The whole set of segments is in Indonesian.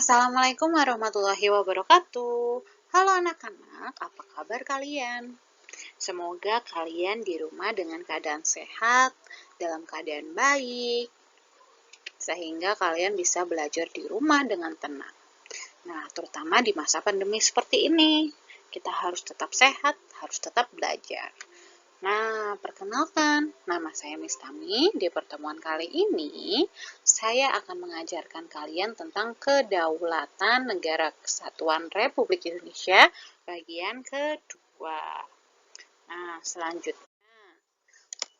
Assalamualaikum warahmatullahi wabarakatuh. Halo anak-anak, apa kabar kalian? Semoga kalian di rumah dengan keadaan sehat, dalam keadaan baik, sehingga kalian bisa belajar di rumah dengan tenang. Nah, terutama di masa pandemi seperti ini, kita harus tetap sehat, harus tetap belajar. Nah, perkenalkan, nama saya Miss Tami. Di pertemuan kali ini, saya akan mengajarkan kalian tentang kedaulatan Negara Kesatuan Republik Indonesia bagian kedua. Nah, selanjutnya,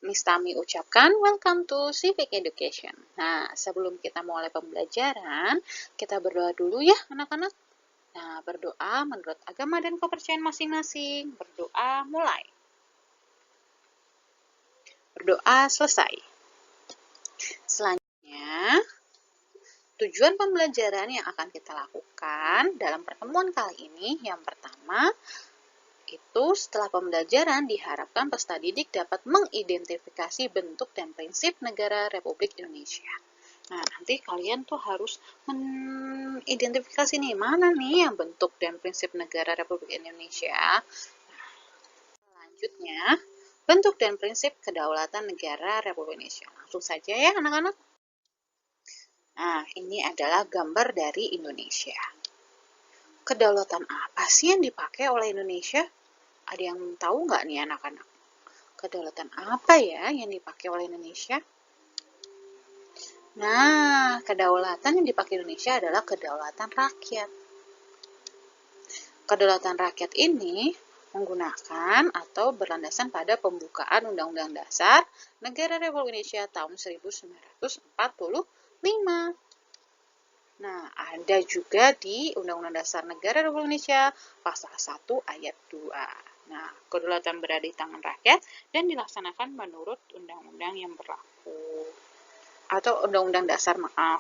Miss Tami ucapkan welcome to Civic Education. Nah, sebelum kita mulai pembelajaran, kita berdoa dulu ya anak-anak. Nah, berdoa menurut agama dan kepercayaan masing-masing. Berdoa mulai. Berdoa selesai. Selanjutnya, tujuan pembelajaran yang akan kita lakukan dalam pertemuan kali ini, yang pertama, itu setelah pembelajaran diharapkan peserta didik dapat mengidentifikasi bentuk dan prinsip negara Republik Indonesia. Nah, nanti kalian tuh harus mengidentifikasi nih, mana nih yang bentuk dan prinsip negara Republik Indonesia. Selanjutnya, bentuk dan prinsip kedaulatan negara Republik Indonesia. Langsung saja ya anak-anak. Nah, ini adalah gambar dari Indonesia. Kedaulatan apa sih yang dipakai oleh Indonesia? Ada yang tahu nggak nih anak-anak? Kedaulatan apa ya yang dipakai oleh Indonesia? Nah, kedaulatan yang dipakai Indonesia adalah kedaulatan rakyat. Kedaulatan rakyat ini menggunakan atau berlandasan pada pembukaan Undang-Undang Dasar Negara Republik Indonesia tahun 1945. Nah, ada juga di Undang-Undang Dasar Negara Republik Indonesia Pasal 1 Ayat 2. Nah, kedaulatan berada di tangan rakyat dan dilaksanakan menurut undang-undang yang berlaku. Atau Undang-Undang Dasar, maaf.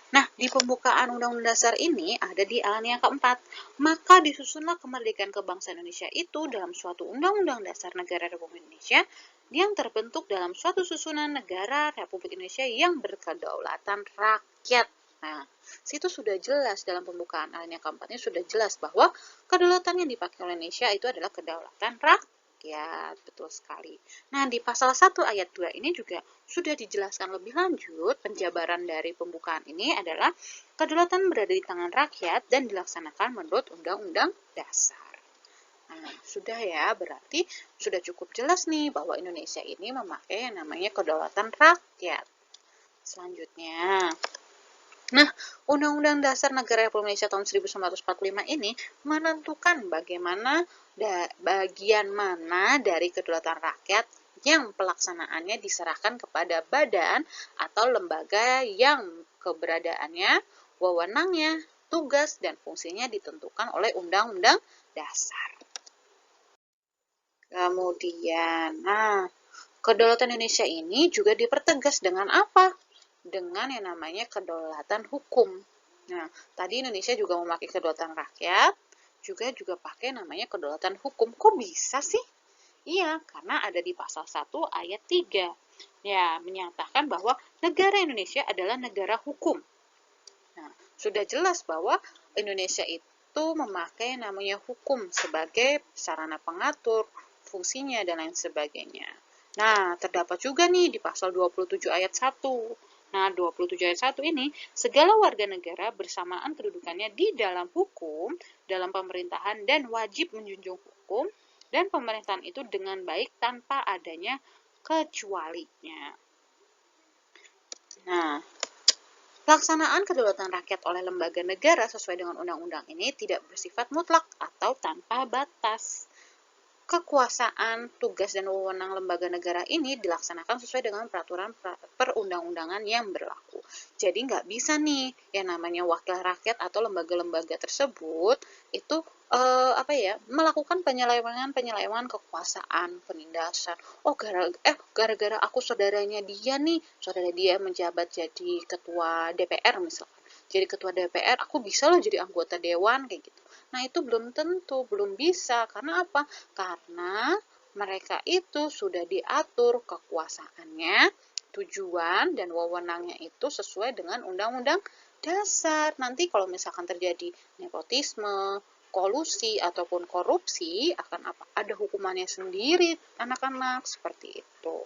Nah, di pembukaan Undang-Undang Dasar ini ada di alinea keempat. Maka disusunlah kemerdekaan kebangsaan Indonesia itu dalam suatu Undang-Undang Dasar Negara Republik Indonesia yang terbentuk dalam suatu susunan negara Republik Indonesia yang berkedaulatan rakyat. Nah, situ sudah jelas dalam pembukaan alinea keempatnya sudah jelas bahwa kedaulatan yang dipakai oleh Indonesia itu adalah kedaulatan rakyat. Betul sekali. Nah, di pasal 1 ayat 2 ini juga sudah dijelaskan lebih lanjut. Penjabaran dari pembukaan ini adalah kedaulatan berada di tangan rakyat dan dilaksanakan menurut Undang-Undang Dasar. Nah, sudah ya, berarti sudah cukup jelas nih bahwa Indonesia ini memakai yang namanya kedaulatan rakyat. Selanjutnya, nah, Undang-Undang Dasar Negara Republik Indonesia tahun 1945 ini menentukan bagian mana dari kedaulatan rakyat yang pelaksanaannya diserahkan kepada badan atau lembaga yang keberadaannya, wewenangnya, tugas, dan fungsinya ditentukan oleh Undang-Undang Dasar. Kemudian, kedaulatan Indonesia ini juga dipertegas dengan apa? Dengan yang namanya kedaulatan hukum. Nah, tadi Indonesia juga memakai kedaulatan rakyat, juga pakai namanya kedaulatan hukum. Kok bisa sih? Iya, karena ada di pasal 1 ayat 3. Ya, menyatakan bahwa negara Indonesia adalah negara hukum. Nah, sudah jelas bahwa Indonesia itu memakai namanya hukum sebagai sarana pengatur, fungsinya, dan lain sebagainya. Nah, terdapat juga nih di pasal 27 ayat 1. Nah, 27 ayat 1 ini, segala warga negara bersamaan kedudukannya di dalam hukum, dalam pemerintahan, dan wajib menjunjung hukum, dan pemerintahan itu dengan baik tanpa adanya kecualinya. Nah, pelaksanaan kedaulatan rakyat oleh lembaga negara sesuai dengan undang-undang ini tidak bersifat mutlak atau tanpa batas. Kekuasaan, tugas, dan wewenang lembaga negara ini dilaksanakan sesuai dengan peraturan perundang-undangan yang berlaku. Jadi nggak bisa nih yang namanya wakil rakyat atau lembaga-lembaga tersebut itu melakukan penyelewengan kekuasaan, penindasan. Oh, gara-gara aku saudaranya dia nih, saudara dia menjabat jadi ketua DPR misalkan. Jadi ketua DPR, aku bisa loh jadi anggota dewan kayak gitu. Nah, itu belum tentu, belum bisa. Karena apa? Karena mereka itu sudah diatur kekuasaannya, tujuan, dan wewenangnya itu sesuai dengan Undang-Undang dasar. Nanti kalau misalkan terjadi nepotisme, kolusi, ataupun korupsi, akan apa? Ada hukumannya sendiri, anak-anak, seperti itu.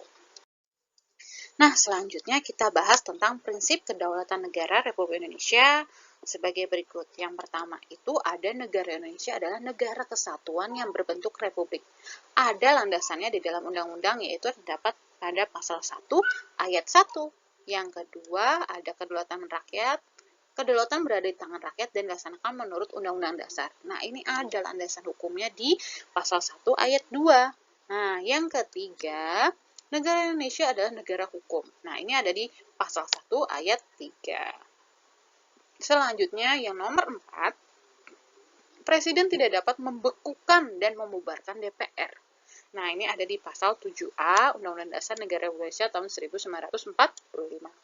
Nah, selanjutnya kita bahas tentang prinsip kedaulatan negara Republik Indonesia sebagai berikut. Yang pertama itu ada negara Indonesia adalah negara kesatuan yang berbentuk republik. Ada landasannya di dalam undang-undang, yaitu terdapat pada pasal 1 ayat 1. Yang kedua ada kedaulatan rakyat. Kedaulatan berada di tangan rakyat dan dilaksanakan menurut Undang-Undang Dasar. Nah, ini ada landasan hukumnya di pasal 1 ayat 2. Nah, yang ketiga, negara Indonesia adalah negara hukum. Nah, ini ada di pasal 1 ayat 3. Selanjutnya, yang nomor 4, Presiden tidak dapat membekukan dan membubarkan DPR. Nah, ini ada di pasal 7A Undang-Undang Dasar Negara Indonesia tahun 1945.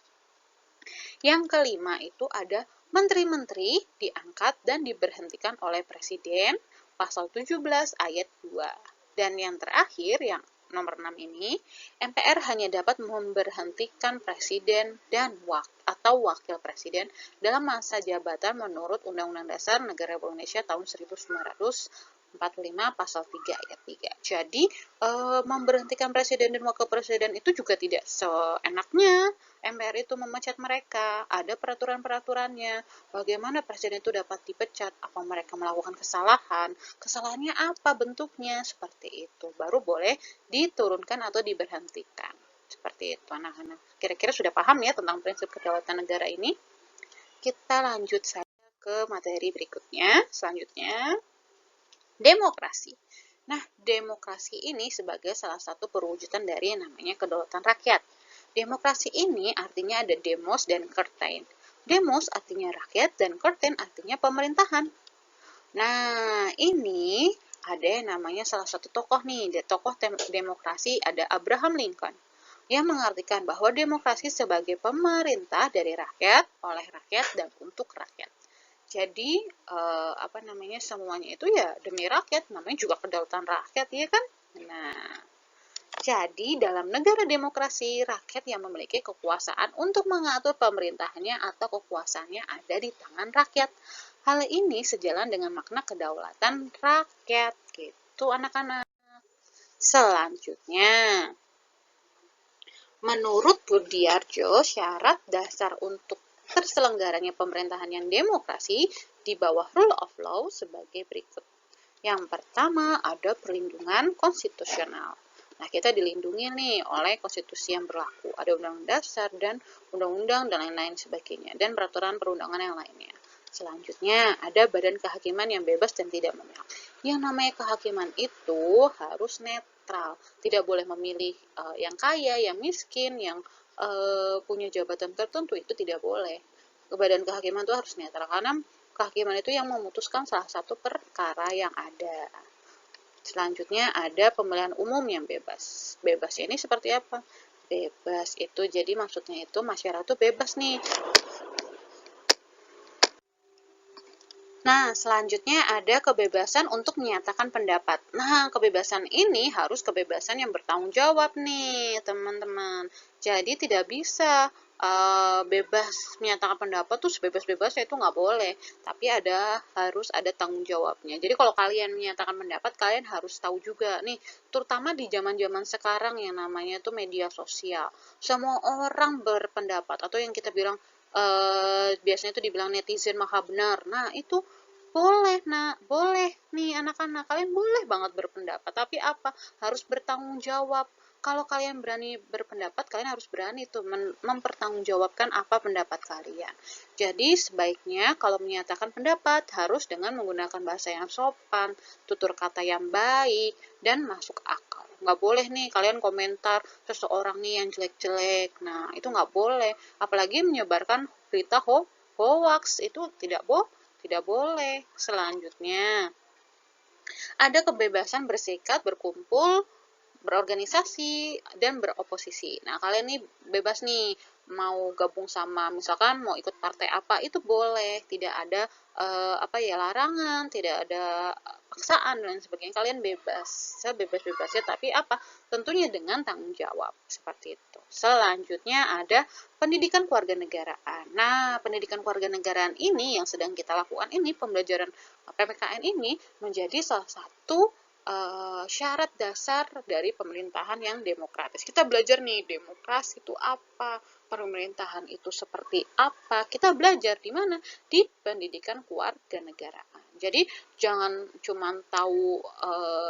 Yang kelima itu ada menteri-menteri diangkat dan diberhentikan oleh Presiden, pasal 17 ayat 2. Dan yang terakhir, yang nomor 6 ini, MPR hanya dapat memberhentikan Presiden dan atau Wakil Presiden dalam masa jabatan menurut Undang-Undang Dasar Negara Republik Indonesia tahun 1945 pasal 3 ayat 3. Jadi, memberhentikan Presiden dan Wakil Presiden itu juga tidak seenaknya MPR itu memecat mereka. Ada peraturan-peraturannya. Bagaimana Presiden itu dapat dipecat? Apa mereka melakukan kesalahan? Kesalahannya apa bentuknya? Seperti itu. Baru boleh diturunkan atau diberhentikan. Seperti itu, anak-anak. Kira-kira sudah paham ya tentang prinsip kedaulatan negara ini? Kita lanjut saja ke materi berikutnya. Selanjutnya, demokrasi. Nah, demokrasi ini sebagai salah satu perwujudan dari yang namanya kedaulatan rakyat. Demokrasi ini artinya ada demos dan kerten. Demos artinya rakyat dan kerten artinya pemerintahan. Nah, ini ada yang namanya salah satu tokoh nih, tokoh demokrasi ada Abraham Lincoln, yang mengartikan bahwa demokrasi sebagai pemerintah dari rakyat, oleh rakyat, dan untuk rakyat. Jadi, semuanya itu ya demi rakyat, namanya juga kedaulatan rakyat, ya kan? Nah, jadi dalam negara demokrasi, rakyat yang memiliki kekuasaan untuk mengatur pemerintahannya atau kekuasaannya ada di tangan rakyat. Hal ini sejalan dengan makna kedaulatan rakyat, gitu anak-anak. Selanjutnya, menurut Budiarjo, syarat dasar untuk terselenggaranya pemerintahan yang demokrasi di bawah rule of law sebagai berikut. Yang pertama ada perlindungan konstitusional. Nah, kita dilindungi nih oleh konstitusi yang berlaku. Ada undang-undang dasar dan undang-undang dan lain-lain sebagainya. Dan peraturan perundangan yang lainnya. Selanjutnya, ada badan kehakiman yang bebas dan tidak memihak. Yang namanya kehakiman itu harus netral. Tidak boleh memilih yang kaya, yang miskin, yang punya jabatan tertentu, itu tidak boleh. Badan kehakiman itu harus netral, karena kehakiman itu yang memutuskan salah satu perkara yang ada. Selanjutnya ada pemilihan umum yang bebas. Bebas ini seperti apa? Bebas itu jadi maksudnya itu masyarakat itu bebas nih. Nah, selanjutnya ada kebebasan untuk menyatakan pendapat. Nah, kebebasan ini harus kebebasan yang bertanggung jawab nih, teman-teman. Jadi tidak bisa bebas menyatakan pendapat tuh sebebas-bebasnya, itu nggak boleh. Tapi harus ada tanggung jawabnya. Jadi kalau kalian menyatakan pendapat, kalian harus tahu juga nih, terutama di zaman-zaman sekarang yang namanya tuh media sosial. Semua orang berpendapat, atau yang kita bilang biasanya itu dibilang netizen maha benar. Nah, itu boleh nih anak-anak, kalian boleh banget berpendapat, tapi apa? Harus bertanggung jawab. Kalau kalian berani berpendapat, kalian harus berani tuh mempertanggungjawabkan apa pendapat kalian. Jadi sebaiknya kalau menyatakan pendapat harus dengan menggunakan bahasa yang sopan, tutur kata yang baik, dan masuk akal. Nggak boleh nih kalian komentar seseorang nih yang jelek-jelek. Nah, itu nggak boleh. Apalagi menyebarkan berita hoax, itu tidak boleh. Selanjutnya, ada kebebasan bersikap, berkumpul, berorganisasi, dan beroposisi. Nah, kalian nih bebas nih mau gabung sama misalkan mau ikut partai apa itu boleh, tidak ada larangan, tidak ada paksaan dan sebagainya. Kalian bebas, sebebas-bebasnya, tapi tentunya dengan tanggung jawab seperti itu. Selanjutnya ada pendidikan kewarganegaraan. Nah, pendidikan kewarganegaraan ini yang sedang kita lakukan ini, pembelajaran PPKN ini menjadi salah satu syarat dasar dari pemerintahan yang demokratis. Kita belajar nih, demokrasi itu apa, pemerintahan itu seperti apa. Kita belajar di mana? Di pendidikan kewarganegaraan. Jadi jangan cuma tahu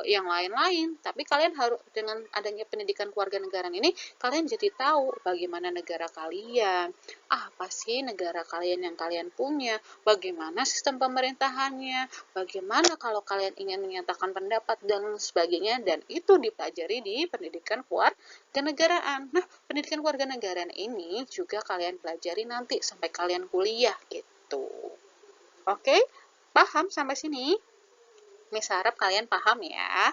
yang lain-lain, tapi kalian harus dengan adanya pendidikan kewarganegaraan ini, kalian jadi tahu bagaimana negara kalian, apa sih negara kalian yang kalian punya, bagaimana sistem pemerintahannya, bagaimana kalau kalian ingin menyatakan pendapat dan sebagainya, dan itu dipelajari di pendidikan kewarganegaraan. Nah, pendidikan kewarganegaraan ini juga kalian pelajari nanti sampai kalian kuliah gitu. Oke, paham sampai sini? Miss harap kalian paham ya.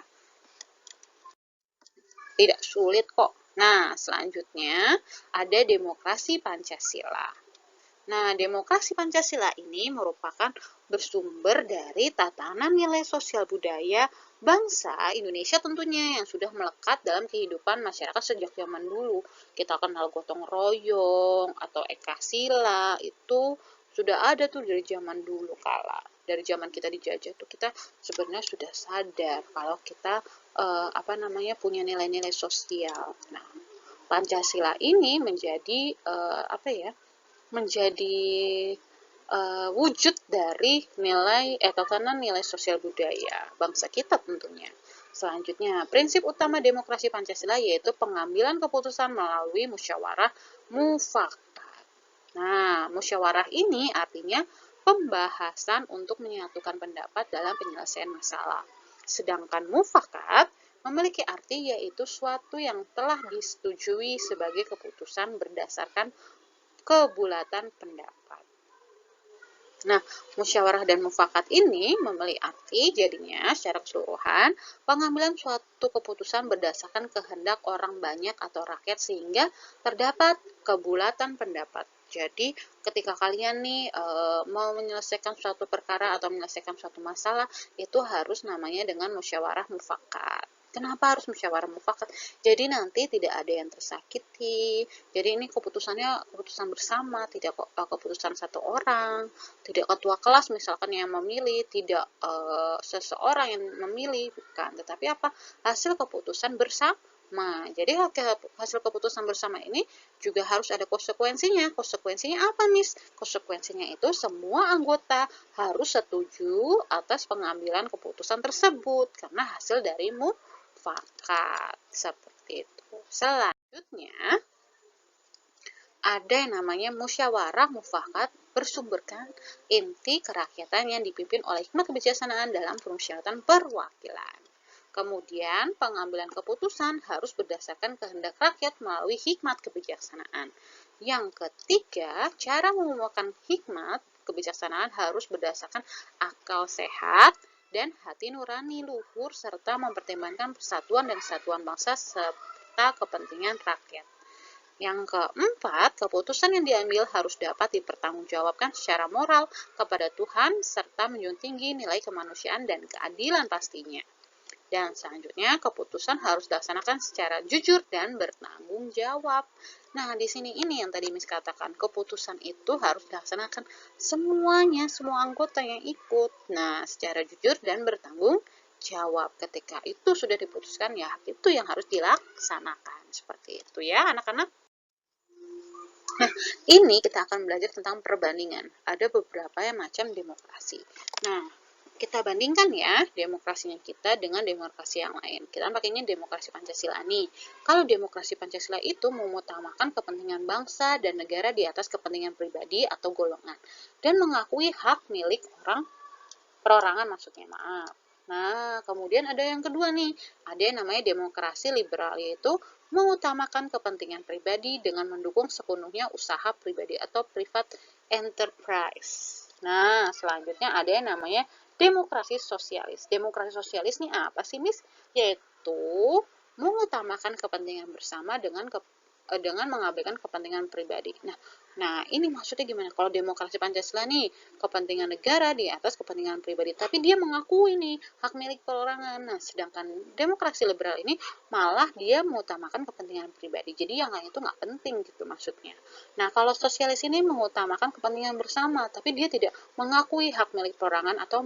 Tidak sulit kok. Nah, selanjutnya ada demokrasi Pancasila. Nah, demokrasi Pancasila ini merupakan bersumber dari tatanan nilai sosial budaya bangsa Indonesia tentunya yang sudah melekat dalam kehidupan masyarakat sejak zaman dulu. Kita kenal gotong royong atau ekasila, itu sudah ada tuh dari zaman dulu kala. Dari zaman kita dijajah tuh kita sebenarnya sudah sadar kalau kita punya nilai-nilai sosial. Nah, Pancasila ini menjadi menjadi wujud dari tatanan nilai sosial budaya bangsa kita tentunya. Selanjutnya, prinsip utama demokrasi Pancasila yaitu pengambilan keputusan melalui musyawarah mufakat. Nah, musyawarah ini artinya pembahasan untuk menyatukan pendapat dalam penyelesaian masalah. Sedangkan mufakat memiliki arti yaitu suatu yang telah disetujui sebagai keputusan berdasarkan kebulatan pendapat. Nah, musyawarah dan mufakat ini memiliki arti jadinya secara keseluruhan pengambilan suatu keputusan berdasarkan kehendak orang banyak atau rakyat sehingga terdapat kebulatan pendapat. Jadi, ketika kalian nih mau menyelesaikan suatu perkara atau menyelesaikan suatu masalah, itu harus namanya dengan musyawarah mufakat. Kenapa harus musyawarah mufakat? Jadi nanti tidak ada yang tersakiti. Jadi ini keputusannya keputusan bersama, tidak keputusan satu orang, tidak ketua kelas misalkan yang memilih, tidak seseorang yang memilih, bukan. Tetapi hasil keputusan bersama. Jadi hasil keputusan bersama ini juga harus ada konsekuensinya. Konsekuensinya apa, Miss? Konsekuensinya itu semua anggota harus setuju atas pengambilan keputusan tersebut karena hasil dari mufakat. Seperti itu. Selanjutnya ada yang namanya musyawarah mufakat bersumberkan inti kerakyatan yang dipimpin oleh hikmat kebijaksanaan dalam permusyawaratan perwakilan. Kemudian, pengambilan keputusan harus berdasarkan kehendak rakyat melalui hikmat kebijaksanaan. Yang ketiga, cara mengumumkan hikmat kebijaksanaan harus berdasarkan akal sehat dan hati nurani luhur serta mempertimbangkan persatuan dan kesatuan bangsa serta kepentingan rakyat. Yang keempat, keputusan yang diambil harus dapat dipertanggungjawabkan secara moral kepada Tuhan serta menjunjung tinggi nilai kemanusiaan dan keadilan pastinya. Dan selanjutnya, keputusan harus dilaksanakan secara jujur dan bertanggung jawab. Nah, di sini ini yang tadi Miss katakan, keputusan itu harus dilaksanakan semuanya, semua anggota yang ikut. Nah, secara jujur dan bertanggung jawab. Ketika itu sudah diputuskan, ya itu yang harus dilaksanakan. Seperti itu ya, anak-anak. Nah, ini kita akan belajar tentang perbandingan. Ada beberapa macam demokrasi. Nah, kita bandingkan ya demokrasinya kita dengan demokrasi yang lain. Kita pakainya demokrasi Pancasila nih. Kalau demokrasi Pancasila itu mengutamakan kepentingan bangsa dan negara di atas kepentingan pribadi atau golongan dan mengakui hak milik perorangan maksudnya, maaf. Nah, kemudian ada yang kedua nih, ada yang namanya demokrasi liberal, yaitu mengutamakan kepentingan pribadi dengan mendukung sepenuhnya usaha pribadi atau private enterprise. Nah, selanjutnya ada yang namanya demokrasi sosialis. Demokrasi sosialis ini apa sih, Miss? Yaitu mengutamakan kepentingan bersama dengan dengan mengabaikan kepentingan pribadi. Nah, ini maksudnya gimana? Kalau demokrasi Pancasila nih, kepentingan negara di atas kepentingan pribadi, tapi dia mengakui nih hak milik perorangan. Nah, sedangkan demokrasi liberal ini malah dia mengutamakan kepentingan pribadi. Jadi yang lain itu nggak penting gitu maksudnya. Nah, kalau sosialis ini mengutamakan kepentingan bersama, tapi dia tidak mengakui hak milik perorangan atau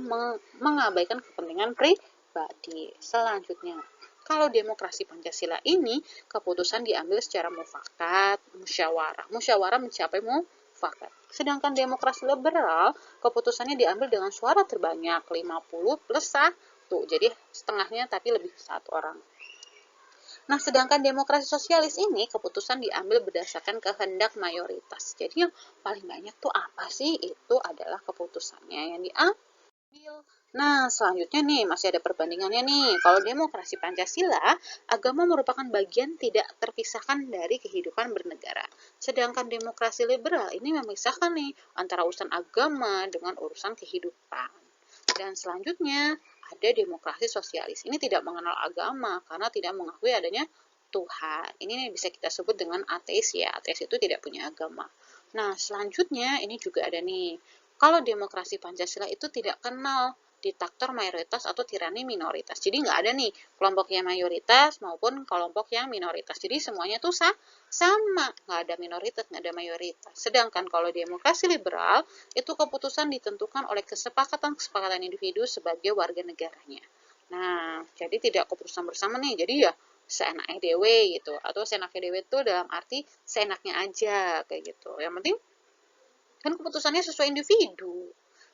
mengabaikan kepentingan pribadi. Selanjutnya, kalau demokrasi Pancasila ini keputusan diambil secara mufakat, musyawarah. Musyawarah mencapai mufakat. Sedangkan demokrasi liberal keputusannya diambil dengan suara terbanyak 50 plus 1. Jadi setengahnya tapi lebih satu orang. Nah, sedangkan demokrasi sosialis ini keputusan diambil berdasarkan kehendak mayoritas. Jadi yang paling banyak tuh apa sih? Itu adalah keputusannya yang diambil. Nah, selanjutnya nih, masih ada perbandingannya nih. Kalau demokrasi Pancasila, agama merupakan bagian tidak terpisahkan dari kehidupan bernegara. Sedangkan demokrasi liberal ini memisahkan nih antara urusan agama dengan urusan kehidupan. Dan selanjutnya, ada demokrasi sosialis. Ini tidak mengenal agama karena tidak mengakui adanya Tuhan. Ini bisa kita sebut dengan ateis ya. Ateis itu tidak punya agama. Nah, selanjutnya ini juga ada nih. Kalau demokrasi Pancasila itu tidak kenal diktator mayoritas atau tirani minoritas. Jadi nggak ada nih kelompok yang mayoritas maupun kelompok yang minoritas. Jadi semuanya tuh sama, nggak ada minoritas, nggak ada mayoritas. Sedangkan kalau demokrasi liberal, itu keputusan ditentukan oleh kesepakatan-kesepakatan individu sebagai warga negaranya. Nah, jadi tidak keputusan bersama nih. Jadi ya seenaknya dewe gitu. Atau seenaknya dewe itu dalam arti seenaknya aja kayak gitu. Yang penting kan keputusannya sesuai individu.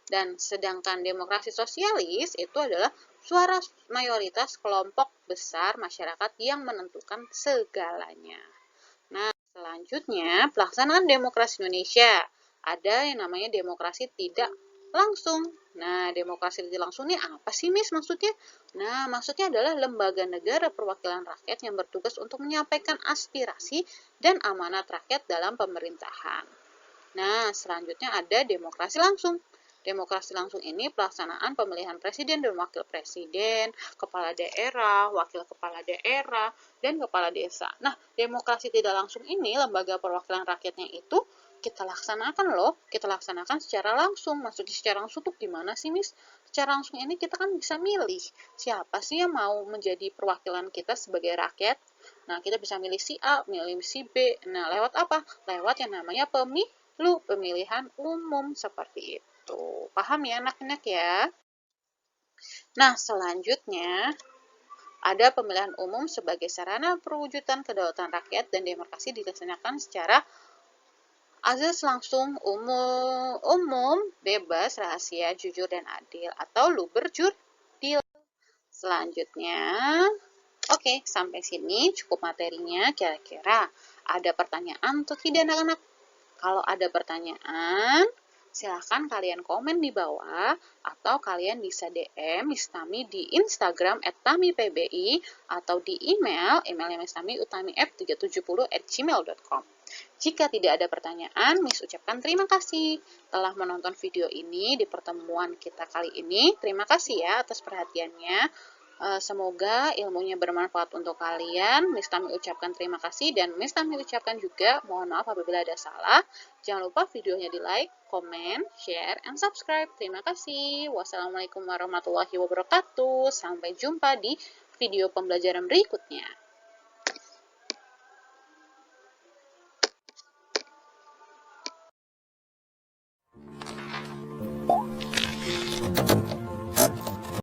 Dan sedangkan demokrasi sosialis itu adalah suara mayoritas kelompok besar masyarakat yang menentukan segalanya. Nah, selanjutnya pelaksanaan demokrasi Indonesia. Ada yang namanya demokrasi tidak langsung. Nah, demokrasi tidak langsung ini apa sih, Miss, maksudnya? Nah, maksudnya adalah lembaga negara perwakilan rakyat yang bertugas untuk menyampaikan aspirasi dan amanat rakyat dalam pemerintahan. Nah, selanjutnya ada demokrasi langsung. Demokrasi langsung ini pelaksanaan pemilihan presiden dan wakil presiden, kepala daerah, wakil kepala daerah, dan kepala desa. Nah, demokrasi tidak langsung ini, lembaga perwakilan rakyatnya itu kita laksanakan loh, kita laksanakan secara langsung. Maksudnya secara langsung tuh gimana sih, Miss? Secara langsung ini kita kan bisa milih siapa sih yang mau menjadi perwakilan kita sebagai rakyat. Nah, kita bisa milih si A, milih si B. Nah, lewat apa? Lewat yang namanya pemilihan umum seperti itu. Paham ya anak-anak ya? Nah, selanjutnya ada pemilihan umum sebagai sarana perwujudan kedaulatan rakyat dan demokrasi dilaksanakan secara azas langsung, umum, bebas, rahasia, jujur, dan adil atau luber jurdil. Selanjutnya, oke, sampai sini cukup materinya. Kira-kira ada pertanyaan atau tidak anak-anak? Kalau ada pertanyaan, silahkan kalian komen di bawah atau kalian bisa DM Miss Tami di Instagram @tamipbi atau di email Miss Tami utami370@gmail.com. Jika tidak ada pertanyaan, Miss ucapkan terima kasih telah menonton video ini di pertemuan kita kali ini. Terima kasih ya atas perhatiannya. Semoga ilmunya bermanfaat untuk kalian. Miss Tami ucapkan terima kasih dan Miss Tami ucapkan juga mohon maaf apabila ada salah. Jangan lupa videonya di like, comment, share, and subscribe. Terima kasih. Wassalamualaikum warahmatullahi wabarakatuh. Sampai jumpa di video pembelajaran berikutnya.